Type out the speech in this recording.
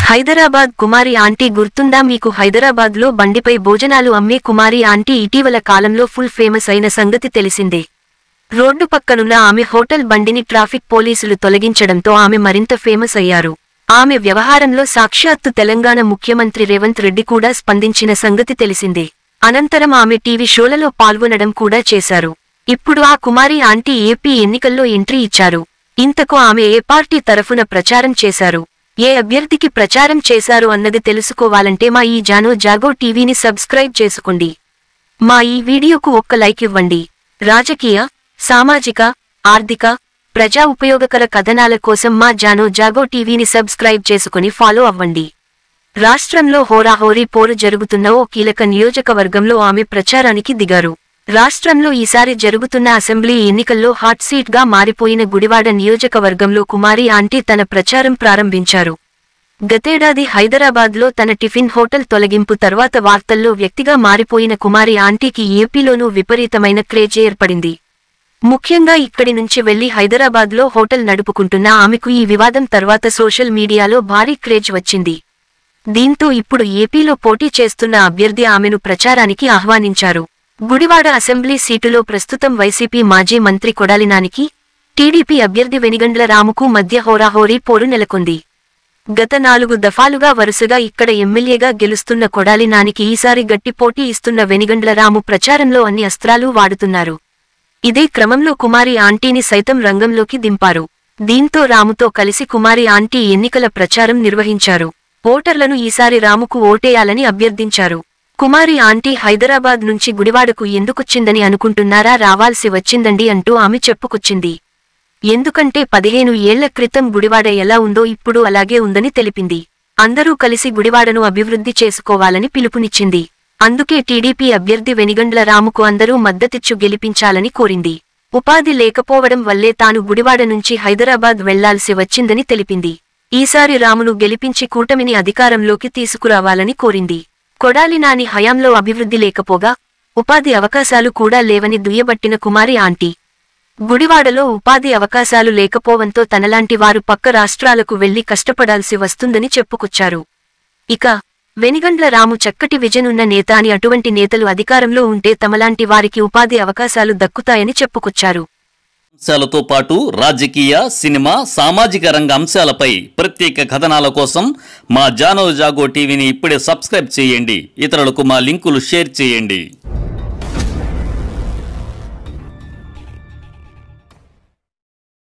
హైదరాబాద్ కుమారి aunty గుర్తుందా మీకు? హైదరాబాద్ లో బండిపై భోజనాలు అమ్మే కుమారి ఆంటీ ఇటీవల కాలంలో ఫుల్ ఫేమస్ అయిన సంగతి తెలిసిందే. రోడ్డు పక్కనున్న ఆమె హోటల్ బండిని ట్రాఫిక్ పోలీసులు తొలగించడంతో ఆమె మరింత ఫేమస్ అయ్యారు. ఆమె వ్యవహారంలో సాక్షాత్తు తెలంగాణ ముఖ్యమంత్రి రేవంత్ రెడ్డి కూడా స్పందించిన సంగతి తెలిసిందే. అనంతరం ఆమె టీవీ షోలలో పాల్గొనడం కూడా చేశారు. ఇప్పుడు ఆ కుమారి ఆంటీ ఏపీ ఎన్నికల్లో ఎంట్రీ ఇచ్చారు. ఇంతకు ఆమె ఏ పార్టీ తరఫున ప్రచారం చేశారు, ఏ అభ్యర్థికి ప్రచారం చేశారు అన్నది తెలుసుకోవాలంటే మా ఈ జానో జాగో టీవీని సబ్స్క్రైబ్ చేసుకోండి. మా ఈ వీడియోకు ఒక్క లైక్ ఇవ్వండి. రాజకీయ, సామాజిక, ఆర్థిక, ప్రజా ఉపయోగకర కథనాల కోసం మా జానో జాగో టీవీని సబ్స్క్రైబ్ చేసుకుని ఫాలో అవ్వండి. రాష్ట్రంలో హోరాహోరీ పోరు జరుగుతున్న ఓ కీలక నియోజకవర్గంలో ఆమె ప్రచారానికి దిగారు. రాష్ట్రంలో ఈసారి జరుగుతున్న అసెంబ్లీ ఎన్నికల్లో హాట్ సీట్ గా మారిపోయిన గుడివాడ నియోజకవర్గంలో కుమారి ఆంటీ తన ప్రచారం ప్రారంభించారు. గతేడాది హైదరాబాద్లో తన టిఫిన్ హోటల్ తొలగింపు తర్వాత వార్తల్లో వ్యక్తిగా మారిపోయిన కుమారి ఆంటీకి ఏపీలోనూ విపరీతమైన క్రేజ్ ఏర్పడింది. ముఖ్యంగా ఇక్కడి నుంచి వెళ్లి హైదరాబాద్లో హోటల్ నడుపుకుంటున్న ఆమెకు ఈ వివాదం తర్వాత సోషల్ మీడియాలో భారీ క్రేజ్ వచ్చింది. దీంతో ఇప్పుడు ఏపీలో పోటీ చేస్తున్న అభ్యర్థి ఆమెను ప్రచారానికి ఆహ్వానించారు. గుడివాడ అసెంబ్లీ సీటులో ప్రస్తుతం వైసీపీ మాజీ మంత్రి కొడాలి నానికి, టీడీపీ అభ్యర్థి వెనిగండ్ల రాముకు మధ్య హోరాహోరీ పోరు నెలకొంది. గత 4 దఫాలుగా వరుసగా ఇక్కడ ఎమ్మెల్యేగా గెలుస్తున్న కొడాలి నానికి ఈసారి గట్టి పోటీ ఇస్తున్న వెనిగండ్ల రాము ప్రచారంలో అన్ని అస్త్రాలు వాడుతున్నారు. ఇదే క్రమంలో కుమారి ఆంటీని సైతం రంగంలోకి దింపారు. దీంతో రాముతో కలిసి కుమారి ఆంటీ ఎన్నికల ప్రచారం నిర్వహించారు. ఓటర్లను ఈసారి రాముకు ఓటేయాలని అభ్యర్థించారు. కుమారి ఆంటీ హైదరాబాద్ నుంచి గుడివాడకు ఎందుకొచ్చిందని అనుకుంటున్నారా? రావాల్సి వచ్చిందండి అంటూ ఆమె చెప్పుకొచ్చింది. ఎందుకంటే 15 ఏళ్ల క్రితం గుడివాడ ఎలా ఉందో ఇప్పుడు అలాగే ఉందని తెలిపింది. అందరూ కలిసి గుడివాడను అభివృద్ధి చేసుకోవాలని పిలుపునిచ్చింది. అందుకే టీడీపీ అభ్యర్థి వెనిగండ్ల రాముకు అందరూ మద్దతిచ్చు గెలిపించాలని కోరింది. ఉపాధి లేకపోవడం వల్లే తాను గుడివాడ నుంచి హైదరాబాద్ వెళ్లాల్సి వచ్చిందని తెలిపింది. ఈసారి రామును గెలిపించి కూటమిని అధికారంలోకి తీసుకురావాలని కోరింది. కొడాలి నాని హయాంలో అభివృద్ధి లేకపోగా ఉపాధి అవకాశాలు కూడా లేవని దుయ్యబట్టిన కుమారి ఆంటీ గుడివాడలో ఉపాధి అవకాశాలు లేకపోవడంతో తనలాంటి వారు పక్క రాష్ట్రాలకు వెళ్లి కష్టపడాల్సి వస్తుందని చెప్పుకొచ్చారు. ఇక వెనిగండ్ల రాము చక్కటి విజన్ ఉన్న నేత అని, అటువంటి నేతలు అధికారంలో ఉంటే తమలాంటి వారికి ఉపాధి అవకాశాలు దక్కుతాయని చెప్పుకొచ్చారు. అంశాలతో పాటు రాజకీయ, సినిమా, సామాజిక రంగ అంశాలపై ప్రత్యేక కథనాల కోసం మా జానో జాగో టీవీని ఇప్పుడే సబ్స్క్రైబ్ చేయండి. ఇతరులకు మా లింకులు షేర్ చేయండి.